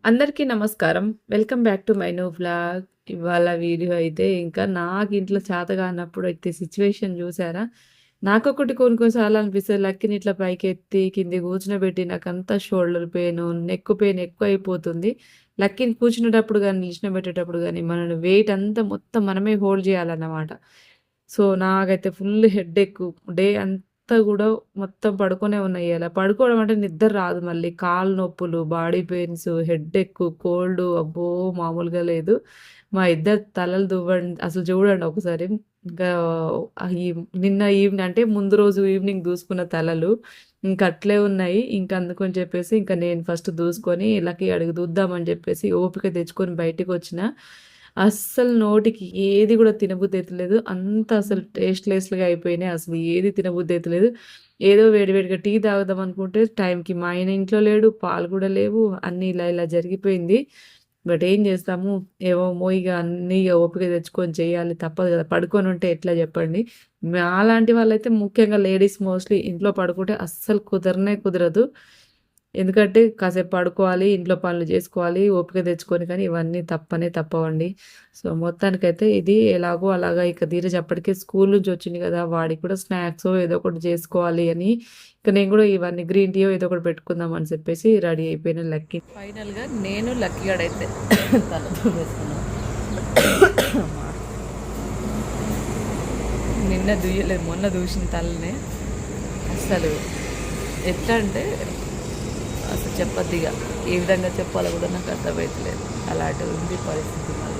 అందరికీ నమస్కారం. Welcome back to my new vlog. ఇవాళ వీడియో అయితే ఇంకా నాకు ఇంట్లో చేతగానప్పుడు అయితే సిట్యుయేషన్ చూసారా? నాకొకటి కొన్ని కొన్ని సార్లు అనిపిస్తది లక్కీని ఇట్లా పైకెత్తి కింద కూర్చోబెట్టి నాకంతా షోల్డర్ పెయిను, నెక్ పెయిన్ ఎక్కువైపోతుంది. లక్కీని కూర్చునేటప్పుడు గాని, నిల్చోబెట్టేటప్పుడు గాని మన వెయిట్ అంతా మొత్తం మనమే హోల్డ్ చేయాలన్నమాట. సో, నాకైతే ఫుల్ హెడ్‌ఏక్ డే అంతా గూడా మొత్తం పడుకొనే ఉన్నా ఇయాల. పడుకోవడం అంటే నిద్ర రాదు మళ్ళీ. కాళ్ళు నొప్పులు, బాడీ పెయిన్స్, హెడ్‌ఏక్, కోల్డ్ అబ్బో! మామూలుగా లేదు. మా ఇద్దరి తలలు అసలు చూడండి ఒకసారి. ఇంకా ఈ నిన్న ఈవెనింగ్ అంటే ముందు రోజు ఈవినింగ్ దూసుకున్న తలలు ఇంక అట్లే ఉన్నాయి. ఇంక అందుకని చెప్పేసి ఇంక నేను ఫస్ట్ దూసుకొని లక్కీ అడిగి దూద్దామని చెప్పేసి ఓపిక తెచ్చుకొని బయటికొచ్చిన. అస్సలు నోటికి ఏది గూడా తినబుద్దయితలేదు. అంత అసలు టేస్ట్‌లెస్‌గా అయిపోయినాయి. అసలు ఏది తినబుద్దయితలేదు. ఏదో వేడి వేడిగా టీ తాగుదాం అనుకుంటే టైంకి మా ఆయన ఇంట్లో లేడు. పాలు గూడా లేవు. అన్నీ ఇలా ఇలా జరిగిపోయింది. బట్ ఏం చేస్తాము? ఏమో ఇగ అన్నీ ఓపిక తెచ్చుకొని చేయాలి. తప్పదు గదా! పడుకొనుంటే ఎట్లా జెప్పండి? మాలాంటి వాళ్ళైతే ముఖ్యంగా లేడీస్ మోస్ట్‌లీ ఇంట్లో పడుకుంటే అస్సలు కుదరనే కుదరదు. ఎందుకంటే కాసేపు పడుకోవాలి, ఇంట్లో పనులు జేసుకోవాలి, ఓపిక తెచ్చుకొని కానీ ఇవన్నీ తప్పనే తప్పవండి. సో, మొత్తానికైతే ఇది ఎలాగో అలాగా ఇక ధీరజ్ అప్పటికే స్కూల్ నుంచి వచ్చింది గదా! వాడికి కూడా స్నాక్సో ఏదో ఒకటి జేసుకోవాలి అని ఇక నేను గూడా ఇవన్నీ గ్రీన్ టీయో ఏదో ఒకటి పెట్టుకుందాం అని చెప్పేసి రెడీ అయిపోయిన లక్కీ. ఫైనల్‌గా నేను లక్కీ గాడైతే తల దూవేసుకున్నాం. నిన్న దూయలేదు, మొన్న దూసిన తలనే. అస్సలు ఎట్లా అంటే అసలు చెప్పొద్దిగ. ఏ విధంగా చెప్పాలో కూడా నాకు అర్థమైతలేదు. అలాంటి ఉంది పరిస్థితి మాది.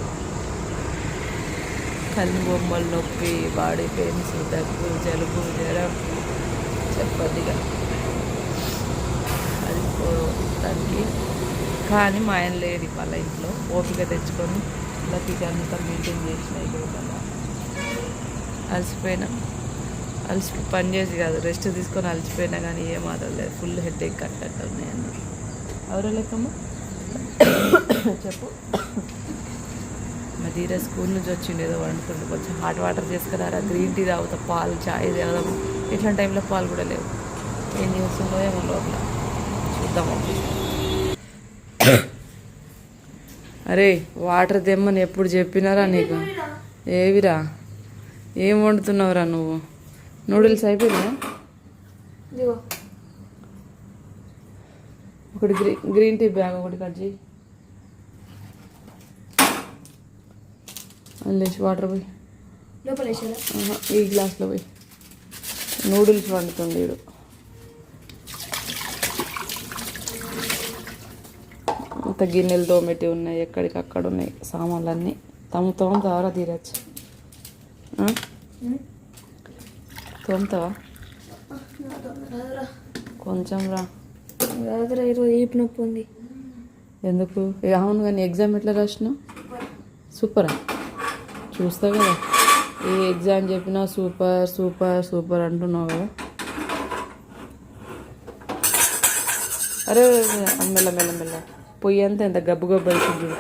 కళ్ళు బొమ్మలు నొప్పి, బాడీ పెయిన్స్, దగ్గు, జలుబు, జ్వరం చెప్పొద్దిగ. అది దానికి కానీ మా ఆయన లేడు వాళ్ళ ఇంట్లో. ఓపిక తెచ్చుకొని లక్కీకి అంతా మెయింటైన్ చేసిన ఇక్కడ అలసిపోయినా పని చేసి కాదు రెస్ట్ తీసుకొని అలసిపోయినా కానీ ఏం ఆదలేదు. ఫుల్ హెడ్ఏక్ కట్టట్టు ఉన్నాయన్న. ఎవరో లెక్కమ్మ చెప్పు. మా ధీర స్కూల్ నుంచి వచ్చిండు ఏదో వండుతుండే. కొంచెం హాట్ వాటర్ చేసుకున్నారా, గ్రీన్ టీ తాగుతా, పాలు చాయ్ తాగుదాం. ఇట్లాంటి టైంలో పాలు కూడా లేవు. ఏం చేస్తుందో ఏమో లోపల చూద్దాం. అరే వాటర్ తెమ్మని ఎప్పుడు చెప్పినారా నీకు? ఏవిరా ఏం వండుతున్నావురా నువ్వు? నూడిల్స్ అయిపోయిందా? ఒకటి గ్రీన్ టీ బ్యాగ్ ఒకటి కట్ చేయి. అందులేసి వాటర్ పోయి ఈ గ్లాస్లో పోయి. నూడిల్స్ వండుతుంది వీడు. అంత గిన్నెలు తోమెట్టి ఉన్నాయి, ఎక్కడికక్కడ ఉన్నాయి సామాన్లన్నీ. తోముతావా తీరచ్చు? తోముతావా? కొంచెం రా. ఈరోజు ఈపు నొప్పి ఉంది. ఎందుకు? అవును కానీ ఎగ్జామ్ ఎట్లా రాసినావు? సూపరా? చూస్తా కదా, ఏ ఎగ్జామ్ చెప్పినా సూపర్ సూపర్ సూపర్ అంటున్నావు కదా. అరే మెల్ల మెల్ల మెల్ల పొయ్యి అంతా ఎంత గబ్బు గబ్బు అవుతుంది చూడు.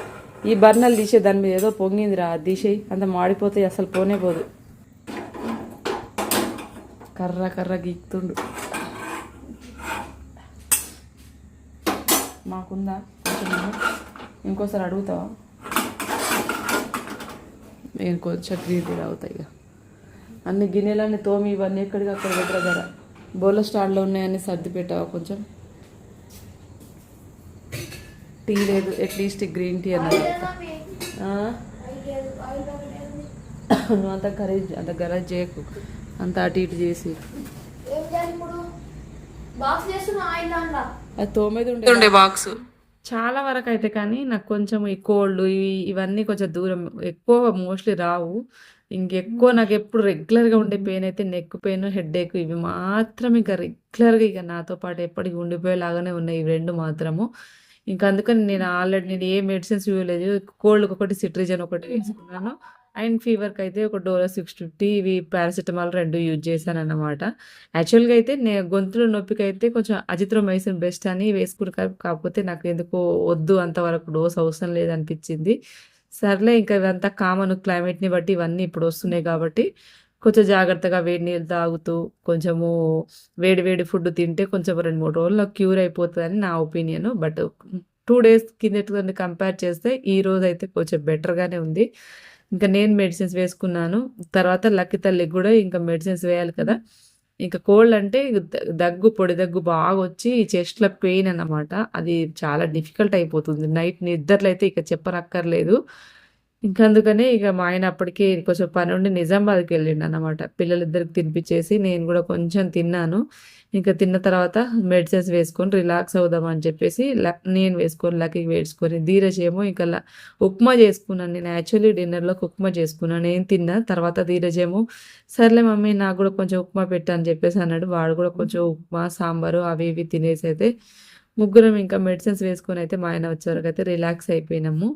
ఈ బర్నలు తీసే దాని మీద ఏదో పొంగిందిరా, అది తీసేయి. అంత మాడిపోతాయి, అసలు పోనే పోదు. కర్ర కర్ర గీక్తుండు. మాకుందా కొంచెం? ఇంకోసారి అడుగుతావా? నేను కొంచెం గ్రీన్ టీ తాగుతాయి. ఇక అన్ని గిన్నెలన్నీ తోమి ఇవన్నీ ఎక్కడికి అక్కడ పెట్టరా ధర. బౌల్లో స్టాండ్లో ఉన్నాయని సర్ది పెట్టావా కొంచెం? టీ లేదు, అట్లీస్ట్ గ్రీన్ టీ అన్నది. నువ్వు అంత గరేజ్ చేయకు, అంత అటు ఇటు చేసి. అది తోమేది ఉండే బాక్స్. చాలా వరకు అయితే కానీ నాకు కొంచెం ఈ కోల్డ్ ఇవన్నీ కొంచెం దూరం, ఎక్కువ మోస్ట్లీ రావు. ఇంకెక్కువ నాకు ఎప్పుడు రెగ్యులర్గా ఉండే పెయిన్ అయితే నెక్ పెయిన్, హెడ్ఏక్, ఇవి మాత్రం ఇంకా రెగ్యులర్గా ఇక నాతో పాటు ఎప్పటికి ఉండిపోయేలాగానే ఉన్నాయి ఇవి రెండు మాత్రము. ఇంకా అందుకని నేను ఏ మెడిసిన్స్ ఇవ్వలేదు. కోల్డ్కి ఒకటి సిట్రిజన్ ఒకటి వేసుకున్నాను. అండ్ ఫీవర్కి అయితే ఒక డోలో 650 ఇవి పారాసిటమాల్ 2 యూజ్ చేశానన్నమాట. యాక్చువల్‌గా అయితే గొంతులో నొప్పికైతే కొంచెం అజిత్రోమైసిన్ బెస్ట్ అని వేసుకున్నా. కాకపోతే నాకు ఎందుకో వద్దు, అంతవరకు డోస్ అవసరం లేదనిపించింది. సర్లే ఇంకా ఇవంతా కామన్, క్లైమేట్‌ని బట్టి ఇవన్నీ ఇప్పుడు వస్తున్నాయి కాబట్టి కొంచెం జాగ్రత్తగా వేడి నీళ్ళు తాగుతూ, కొంచెము వేడి వేడి ఫుడ్ తింటే కొంచెం 2, 3 రోజుల్లో క్యూర్ అయిపోతదని నా ఒపీనియన్. బట్ 2 డేస్ కిందటితోని కంపేర్ చేస్తే ఈ రోజైతే కొంచెం బెటర్‌గానే ఉంది. ఇంకా నేను మెడిసిన్స్ వేసుకున్నాను. తర్వాత లక్కీ తల్లికి గూడా ఇంకా మెడిసిన్స్ వేయాలి కదా! ఇంక కోల్డ్ అంటే దగ్గు, పొడి దగ్గు బాగొచ్చి చెస్ట్‌లో పెయిన్ అన్నమాట. అది చాలా డిఫికల్ట్ అయిపోతుంది. నైట్ నిద్రలో అయితే ఇక చెప్పనక్కర్లేదు. ఇంక అందుకనే ఇక మా ఆయన అప్పటికే కొంచెం పనుండి నిజామాబాద్‌కెళ్ళిండనమాట. పిల్లలిద్దరికి తినిపిచ్చేసి నేను గూడా కొంచెం తిన్నాను. ఇంక తిన్న తర్వాత మెడిసిన్స్ వేసుకొని రిలాక్స్ అవుదాం అని చెప్పేసి నేను వేసుకొని, లక్కీకి వేసుకొని, ధీరజ్ ఏమో ఇంక ఉప్మా చేసుకున్నాను. నేను యాక్చువల్లీ డిన్నర్‌లోకి ఉప్మా చేసుకున్నాను. నేను తిన్నా. తర్వాత ధీరజ్ ఏమో సర్లే మమ్మీ నాకు గూడా కొంచెం ఉప్మా పెట్టు అని చెప్పేసి అన్నాడు. వాడు గూడా కొంచెం ఉప్మా, సాంబారు అవి ఇవి తినేసైతే ముగ్గురం ఇంకా మెడిసిన్స్ వేసుకొనైతే మా ఆయన వచ్చేవరకైతే రిలాక్స్ అయిపోయినాము.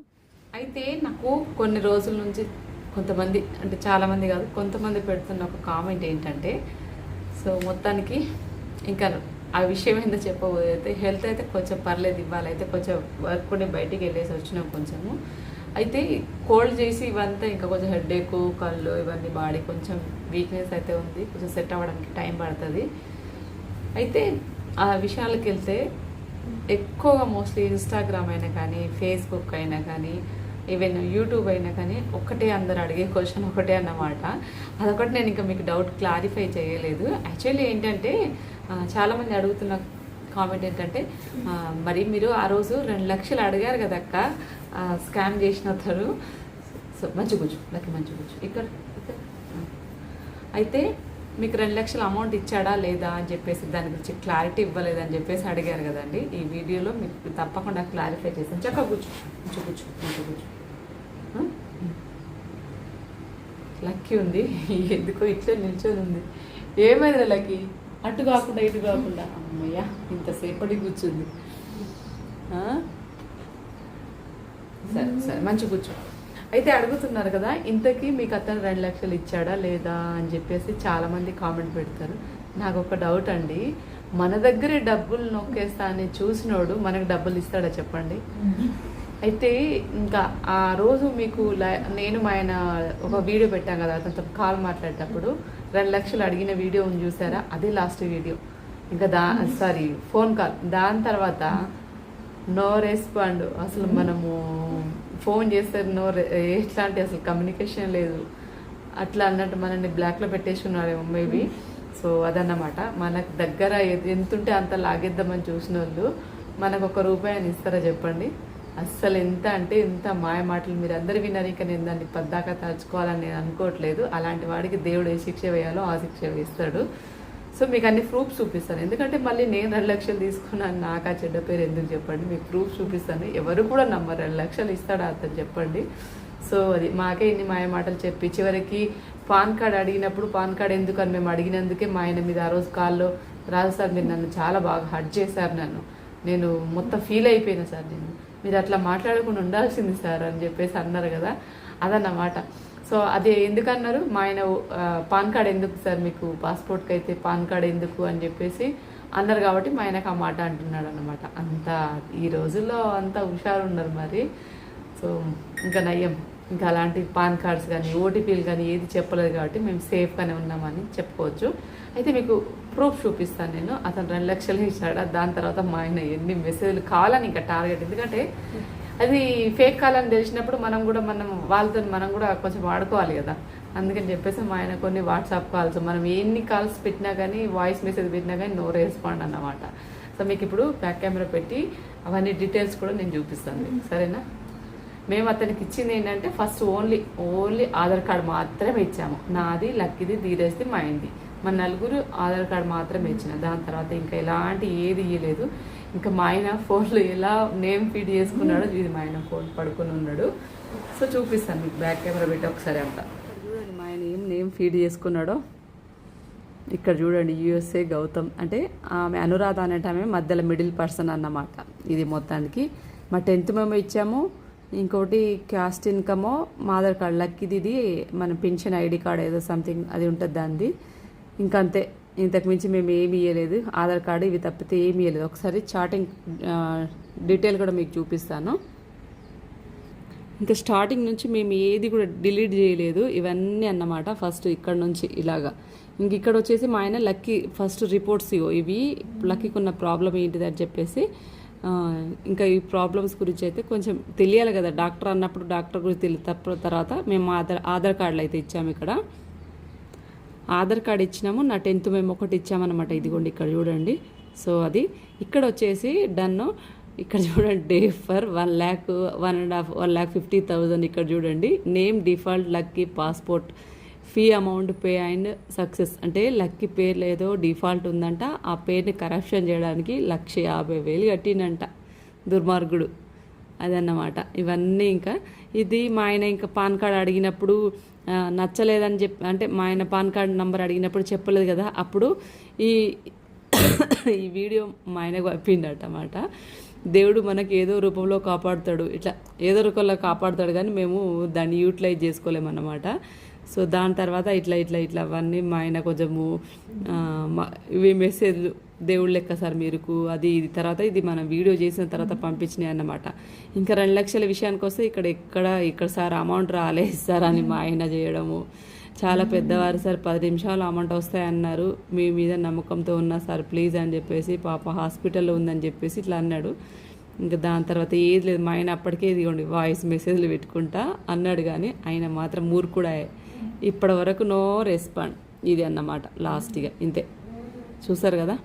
అయితే నాకు కొన్ని రోజుల నుంచి కొంతమంది అంటే చాలామంది కాదు కొంతమంది పెడుతున్న ఒక కామెంట్ ఏంటంటే సో మొత్తానికి ఇంకా ఆ విషయం ఏందో చెప్పబోతే హెల్త్ అయితే కొంచెం పర్లేదు ఇవ్వాలైతే కొంచెం వర్క్ ఉండి బయటికి వెళ్ళేసి వచ్చినాం కొంచెము. అయితే కోల్డ్ చేసి ఇవంతా ఇంకా కొంచెం హెడేక్ కళ్ళు ఇవన్నీ బాడీ కొంచెం వీక్నెస్ అయితే ఉంది. కొంచెం సెట్ అవ్వడానికి టైం పడుతుంది. అయితే ఆ విషయాలకు వెళ్తే ఎక్కువగా మోస్ట్లీ ఇన్స్టాగ్రామ్ అయినా కానీ ఫేస్బుక్ అయినా కానీ ఈవెన్ యూట్యూబ్ అయినా కానీ ఒకటే అందరు అడిగే క్వశ్చన్ ఒకటే అన్నమాట. అదొకటి నేను ఇంకా మీకు డౌట్ క్లారిఫై చేయలేదు. యాక్చువల్లీ ఏంటంటే చాలామంది అడుగుతున్న కామెంట్ ఏంటంటే మరి మీరు ఆ రోజు 2 లక్షలు అడిగారు కదా అక్క స్కామ్ చేసిన అతను. సో మంచి కూర్చు లక్కీ మంచి కూర్చు ఇక్కడ అయితే మీకు 2 లక్షల అమౌంట్ ఇచ్చాడా లేదా అని చెప్పేసి దాని గురించి క్లారిటీ ఇవ్వలేదని చెప్పేసి అడిగారు కదండి. ఈ వీడియోలో మీకు తప్పకుండా క్లారిఫై చేస్తాను. చక్కగా కూర్చో కూర్చో కూర్చో కూర్చో కూర్చో. లక్కీ ఉంది ఎందుకో ఇట్లా నిల్చొని ఉంది. ఏమైంది లక్కీ? అటు కాకుండా ఇటు కాకుండా అమ్మయ్య ఇంతసేపటి కూర్చుంది. సరే సరే మంచి కూర్చో. అయితే అడుగుతున్నారు కదా ఇంతకీ మీకు అతను 2 లక్షలు ఇచ్చాడా లేదా అని చెప్పేసి చాలామంది కామెంట్ పెడతారు. నాకు ఒక డౌట్ అండి, మన దగ్గరే డబ్బులు నొక్కేస్తా అని చూసినోడు మనకు డబ్బులు ఇస్తాడా చెప్పండి? అయితే ఇంకా ఆ రోజు మీకు నేను మా ఆయన ఒక వీడియో పెట్టాం కదా అతనితో కాల్ మాట్లాడేటప్పుడు 2 లక్షలు అడిగిన వీడియో ఉంది చూసారా, అదే లాస్ట్ వీడియో. ఇంకా సారీ ఫోన్ కాల్. దాని తర్వాత నో రెస్పాండ్. అసలు మనము ఫోన్ చేస్తే ఎట్లాంటి అసలు కమ్యూనికేషన్ లేదు. అట్లా అన్నట్టు మనల్ని బ్లాక్లో పెట్టేసుకున్నారేమో మేబీ. సో అదన్నమాట. మనకు దగ్గర ఎంతుంటే అంత లాగేద్దామని చూసిన వాళ్ళు మనకు ₹1 ఇస్తారా చెప్పండి? అస్సలు ఎంత అంటే ఎంత మాయ మాటలు మీరు అందరు విన్నారు. ఇంకా నేను దాన్ని పద్దాకా తలుచుకోవాలని నేను అనుకోవట్లేదు. అలాంటి వాడికి దేవుడు ఏ శిక్ష వేయాలో ఆ శిక్ష వేస్తాడు. సో మీకు అన్ని ప్రూఫ్స్ చూపిస్తాను. ఎందుకంటే మళ్ళీ నేను 2 లక్షలు తీసుకున్నాను నాకు ఆ చెడ్డ పేరు ఎందుకు చెప్పండి. మీకు ప్రూఫ్ చూపిస్తాను. ఎవరు కూడా నమ్మరు. 2 లక్షలు ఇస్తాడా అతను చెప్పండి. సో అది మాకే ఇన్ని మాయ మాటలు చెప్పి చివరికి పాన్ కార్డ్ అడిగినప్పుడు పాన్ కార్డ్ ఎందుకు అని మేము అడిగినందుకే మా ఆయన మీద ఆ రోజు కాల్లో రాజు సార్ మీరు నన్ను చాలా బాగా హర్ట్ చేశారు, నేను మొత్తం ఫీల్ అయిపోయినా సార్, మీరు అట్లా మాట్లాడకుండా ఉండాల్సింది సార్ అని చెప్పేసి అన్నారు కదా, అదన్నమాట. సో అది ఎందుకన్నారు, మా ఆయన పాన్ కార్డ్ ఎందుకు సార్ మీకు పాస్పోర్ట్కి అయితే పాన్ కార్డ్ ఎందుకు అని చెప్పేసి అన్నారు కాబట్టి మా ఆయనకు ఆ మాట అంటున్నాడు అన్నమాట. అంత ఈ రోజుల్లో అంతా హుషారు ఉన్నారు మరి. సో ఇంకా నయ్యం, ఇంకా అలాంటి పాన్ కార్డ్స్ కానీ ఓటీపీలు కానీ ఏది చెప్పలేదు కాబట్టి మేము సేఫ్గానే ఉన్నామని చెప్పుకోవచ్చు. అయితే మీకు ప్రూఫ్ చూపిస్తాను నేను. అతను 2 లక్షలు ఇచ్చాడు. దాని తర్వాత మా ఆయన ఎన్ని మెసేజ్లు కావాలని ఇంకా టార్గెట్, ఎందుకంటే అది ఫేక్ కాలని తెలిసినప్పుడు మనం వాళ్ళతో మనం కూడా కొంచెం వాడుకోవాలి కదా. అందుకని చెప్పేసి మా ఆయన కొన్ని వాట్సాప్ కాల్స్, మనం ఎన్ని కాల్స్ పెట్టినా కానీ వాయిస్ మెసేజ్ పెట్టినా కానీ నో రెస్పాండ్ అన్నమాట. సో మీకు ఇప్పుడు బ్యాక్ కెమెరా పెట్టి అవన్నీ డీటెయిల్స్ కూడా నేను చూపిస్తాను, సరేనా? మేము అతనికి ఇచ్చింది ఏంటంటే ఫస్ట్ ఓన్లీ ఆధార్ కార్డ్ మాత్రమే ఇచ్చాము. నాది, లక్కీది, ధీరజ్ది, మా ఆయనది. మన నలుగురు ఆధార్ కార్డ్ మాత్రమే ఇచ్చిన. దాని తర్వాత ఇంకా ఎలాంటి ఏది ఇవ్వలేదు. ఇంకా మా ఆయన ఫోన్లో ఎలా నేమ్ ఫీడ్ చేసుకున్నాడో ఇది మా ఆయన ఫోన్ పడుకొని ఉన్నాడు. సో చూపిస్తాను మీకు బ్యాక్ కెమెరా పెట్టి ఒకసారి అంతా చూడండి. మా ఆయన ఏం నేమ్ ఫీడ్ చేసుకున్నాడో ఇక్కడ చూడండి. యూఎస్ఏ గౌతమ్ అంటే ఆమె అనురాధ అనేట ఆమె మధ్యలో మిడిల్ పర్సన్ అన్నమాట. ఇది మొత్తానికి మా 10th మేము ఇచ్చాము. ఇంకోటి క్యాస్ట్ ఇన్కమో మా ఆధార్ కార్డ్, లక్కీది ఇది మన పెన్షన్ ఐడి కార్డ్ ఏదో సంథింగ్ అది ఉంటుంది దానిది. ఇంకా అంతే, ఇంతకు మించి మేము ఏమి ఇవ్వలేదు. ఆధార్ కార్డు ఇవి తప్పితే ఏమి ఇవ్వలేదు. ఒకసారి చాటింగ్ డీటెయిల్ కూడా మీకు చూపిస్తాను. ఇంకా స్టార్టింగ్ నుంచి మేము ఏది కూడా డిలీట్ చేయలేదు, ఇవన్నీ అన్నమాట. ఫస్ట్ ఇక్కడ నుంచి ఇలాగా ఇంక ఇక్కడ వచ్చేసి మా ఆయన లక్కీ ఫస్ట్ రిపోర్ట్స్ ఇవి లక్కీకి ఉన్న ప్రాబ్లం ఏంటిది అని చెప్పేసి ఇంకా ఈ ప్రాబ్లమ్స్ గురించి అయితే కొంచెం తెలియాలి కదా, డాక్టర్ అన్నప్పుడు డాక్టర్ గురించి తర్వాత మేము ఆధార్ కార్డులు అయితే ఇచ్చాము. ఇక్కడ ఆధార్ కార్డు ఇచ్చినాము, నా 10th మేము ఒకటి ఇచ్చామన్నమాట. ఇదిగోండి ఇక్కడ చూడండి. సో అది ఇక్కడ వచ్చేసి డన్. ఇక్కడ చూడండి, డే ఫర్ 1,50,000. ఇక్కడ చూడండి, name default lucky passport, fee amount pay and success. అంటే లక్కీ పేరు ఏదో డిఫాల్ట్ ఉందంట, ఆ పేరుని కరెక్షన్ చేయడానికి 1,50,000 కట్టిండంట దుర్మార్గుడు. అదన్నమాట. ఇవన్నీ ఇంకా ఇది మా ఆయన ఇంకా పాన్ కార్డ్ అడిగినప్పుడు నచ్చలేదని చెప్పి, అంటే మా ఆయన పాన్ కార్డ్ నెంబర్ అడిగినప్పుడు చెప్పలేదు కదా, అప్పుడు ఈ వీడియో మా ఆయన పంపిండటమాట. దేవుడు మనకి ఏదో రూపంలో కాపాడుతాడు, ఇట్లా ఏదో రూపంలో కాపాడుతాడు, కానీ మేము దాన్ని యూటిలైజ్ చేసుకోలేమన్నమాట. సో దాని తర్వాత ఇట్లా అవన్నీ మా ఆయన కొంచెము ఇవి మెసేజ్లు, దేవుడు లెక్క సార్ మీరుకు అది ఇది, తర్వాత ఇది మనం వీడియో చేసిన తర్వాత పంపించినాయి అన్నమాట. ఇంకా 2 లక్షల విషయానికి వస్తే ఇక్కడ సార్ అమౌంట్ రాలేదు సార్ అని మా ఆయన చేయడము. చాలా పెద్దవారు సార్, 10 నిమిషాలు అమౌంట్ వస్తాయన్నారు, మీ మీద నమ్మకంతో ఉన్నా సార్ ప్లీజ్ అని చెప్పేసి, పాప హాస్పిటల్లో ఉందని చెప్పేసి ఇట్లా అన్నాడు. ఇంకా దాని తర్వాత ఏది లేదు, మా ఆయన అప్పటికే ఇదిగోండి వాయిస్ మెసేజ్లు పెట్టుకుంటా అన్నాడు, కానీ ఆయన మాత్రం మూర్ఖుడా. ఇప్పటి వరకు నో రెస్పాండ్. ఇది అన్నమాట లాస్ట్గా, ఇంతే. చూసారు కదా,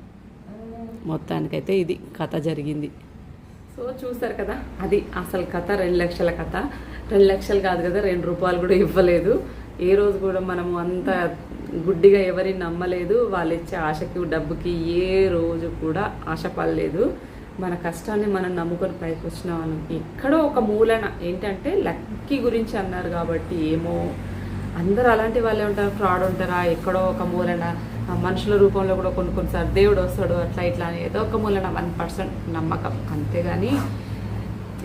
మొత్తానికైతే ఇది కథ జరిగింది. సో చూసారు కదా, అది అసలు కథ. 2 లక్షల కథ. 2 లక్షలు కాదు కదా, 2 రూపాయలు కూడా ఇవ్వలేదు. ఏ రోజు కూడా మనము అంత గుడ్డిగా ఎవరిని నమ్మలేదు. వాళ్ళు ఇచ్చే ఆశకి డబ్బుకి ఏ రోజు కూడా ఆశపడలేదు. మన కష్టాన్ని మనం నమ్ముకొని పైకి వచ్చిన వాళ్ళం. ఎక్కడో ఒక మూలన ఏంటంటే లక్కీ గురించి అన్నారు కాబట్టి, ఏమో అందరూ అలాంటి వాళ్ళే ఉంటారు, ఫ్రాడ్ ఉంటారా, ఎక్కడో ఒక మూలన మనుషుల రూపంలో కూడా కొన్నిసార్లు దేవుడు వస్తాడు అట్లా ఇట్లా అని ఏదో ఒక మూలన 1% నమ్మకం, అంతేగాని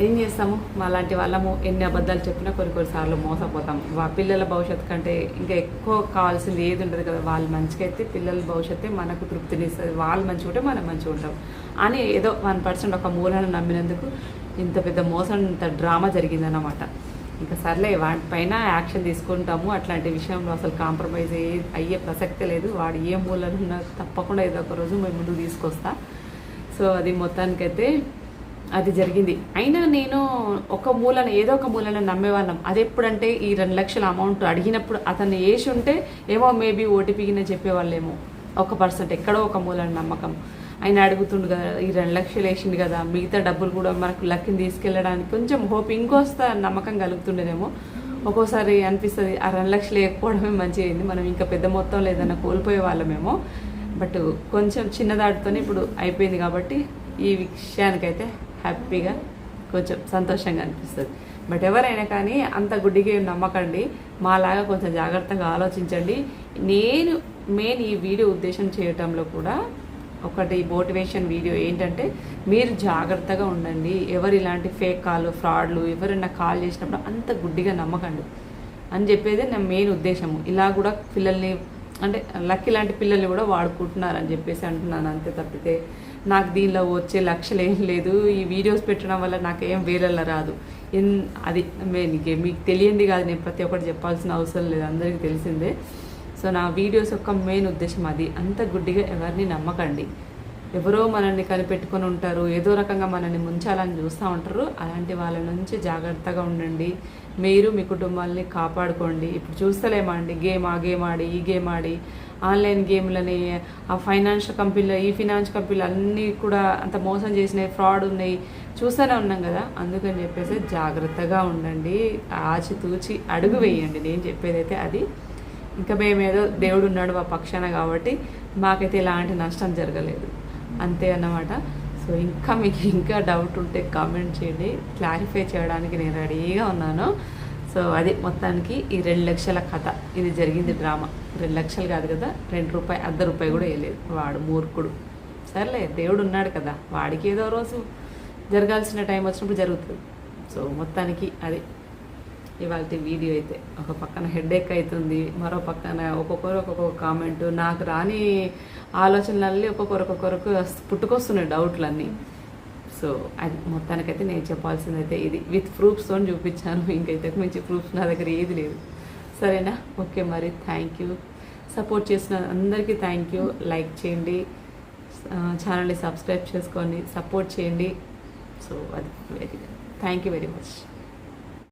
ఏం చేస్తాము. అలాంటి వాళ్ళము ఎన్ని అబద్ధాలు చెప్పినా కొన్నిసార్లు మోసపోతాం. పిల్లల భవిష్యత్తు కంటే ఇంకా ఎక్కువ కావాల్సింది ఏది ఉంటుంది కదా, వాళ్ళు మంచిగా అయితే పిల్లల భవిష్యత్తే మనకు తృప్తినిస్తుంది. వాళ్ళు మంచిగా ఉంటే మనం మంచిగా ఉంటాం అని ఏదో 1% ఒక మూలను నమ్మినందుకు ఇంత పెద్ద మోసం, ఇంత డ్రామా జరిగిందన్నమాట. ఇంకా సర్లే, వాటిపైన యాక్షన్ తీసుకుంటాము. అట్లాంటి విషయంలో అసలు కాంప్రమైజ్ అయ్యే ప్రసక్తే లేదు. వాడు ఏ మూలన తప్పకుండా ఏదో ఒక రోజు మేము ముందుకు తీసుకొస్తా. సో అది మొత్తానికైతే అది జరిగింది. అయినా నేను ఏదో ఒక మూలన నమ్మేవాళ్ళం. అది ఎప్పుడంటే ఈ 2 లక్షల అమౌంట్ అడిగినప్పుడు అతన్ని వేసి ఉంటే ఏమో మేబీ ఓటీపీకినే చెప్పేవాళ్ళేమో. 1% ఎక్కడో ఒక మూలన నమ్మకం. ఆయన అడుగుతుండు కదా, ఈ 2 లక్షలు వేసిండు కదా, మిగతా డబ్బులు కూడా మనకు లక్కిని తీసుకెళ్ళడానికి కొంచెం హోప్, ఇంకోస్త నమ్మకం కలుగుతుండేనేమో. ఒక్కోసారి అనిపిస్తుంది ఆ 2 లక్షలు వేయకపోవడమే మంచిగా అయింది, మనం ఇంకా పెద్ద మొత్తంలో ఏదైనా కోల్పోయే వాళ్ళమేమో. బట్ కొంచెం చిన్నదాటితోనే ఇప్పుడు అయిపోయింది కాబట్టి ఈ విషయానికైతే హ్యాపీగా కొంచెం సంతోషంగా అనిపిస్తుంది. బట్ ఎవరైనా కానీ అంత గుడ్డిగా నమ్మకండి, మాలాగా కొంచెం జాగ్రత్తగా ఆలోచించండి. నేను మెయిన్ ఈ వీడియో ఉద్దేశం చేయటంలో కూడా ఒకటి మోటివేషన్ వీడియో ఏంటంటే, మీరు జాగ్రత్తగా ఉండండి. ఎవరు ఇలాంటి ఫేక్ కాల్, ఫ్రాడ్లు ఎవరైనా కాల్ చేసినప్పుడు అంత గుడ్డిగా నమ్మకండి అని చెప్పేది నా మెయిన్ ఉద్దేశము. ఇలా కూడా పిల్లల్ని, అంటే లక్కీ లాంటి పిల్లల్ని కూడా వాడుకుంటున్నారని చెప్పేసి అంటున్నాను, అంతే తప్పితే నాకు దీనిలో వచ్చే లక్ష్యం ఏం లేదు. ఈ వీడియోస్ పెట్టడం వల్ల నాకేం వేరేలా రాదు. అది మీకు తెలియంది కాదు, నేను ప్రతి ఒక్కటి చెప్పాల్సిన అవసరం లేదు, అందరికీ తెలిసిందే. సో నా వీడియోస్ యొక్క మెయిన్ ఉద్దేశం అది. అంత గుడ్డిగా ఎవరిని నమ్మకండి. ఎవరో మనల్ని కనిపెట్టుకొని ఉంటారు, ఏదో రకంగా మనల్ని ముంచాలని చూస్తూ ఉంటారు. అలాంటి వాళ్ళ నుంచి జాగ్రత్తగా ఉండండి. మీరు మీ కుటుంబాలని కాపాడుకోండి. ఇప్పుడు చూస్తలేమండి, ఈ గేమ్ ఆడి ఆన్లైన్ గేమ్లని, ఆ ఫైనాన్షియల్ కంపెనీలు, ఈ ఫినాన్స్ కంపెనీలు అన్నీ కూడా అంత మోసం చేసినాయి, ఫ్రాడ్ ఉన్నాయి, చూస్తూనే ఉన్నాం కదా. అందుకని చెప్పేసి జాగ్రత్తగా ఉండండి, ఆచితూచి అడుగు వేయండి. నేను చెప్పేదైతే అది. ఇంకా మేమేదో దేవుడు ఉన్నాడు మా పక్షాన కాబట్టి మాకైతే ఎలాంటి నష్టం జరగలేదు, అంతే అన్నమాట. సో ఇంకా మీకు ఇంకా డౌట్ ఉంటే కామెంట్ చేయండి, క్లారిఫై చేయడానికి నేను రెడీగా ఉన్నాను. సో అది మొత్తానికి ఈ 2 లక్షల కథ, ఇది జరిగింది డ్రామా. 2 లక్షలు కాదు కదా, ₹2 ₹1 కూడా వేయలేదు వాడు, మూర్ఖుడు. సర్లే, దేవుడు ఉన్నాడు కదా, వాడికి ఏదో రోజు జరగాల్సిన టైం వచ్చినప్పుడు జరుగుతుంది. సో మొత్తానికి అది ఇవాళ వీడియో అయితే. ఒక పక్కన హెడేక్ అవుతుంది, మరో పక్కన ఒక్కొక్క కామెంట్, నాకు రాని ఆలోచనలన్నీ ఒక్కొక్కరికి పుట్టుకొస్తున్నాయి డౌట్లన్నీ. సో అది మొత్తానికైతే నేను చెప్పాల్సింది అయితే ఇది, విత్ ప్రూఫ్స్తో చూపించాను. ఇంకైతే మంచి ప్రూఫ్స్ నా దగ్గర ఏది లేదు. సరేనా, ఓకే మరి, థ్యాంక్ యూ. సపోర్ట్ చేసిన అందరికీ థ్యాంక్ యూ. లైక్ చేయండి, ఛానల్ని సబ్స్క్రైబ్ చేసుకొని సపోర్ట్ చేయండి. సో అది very thank you very much.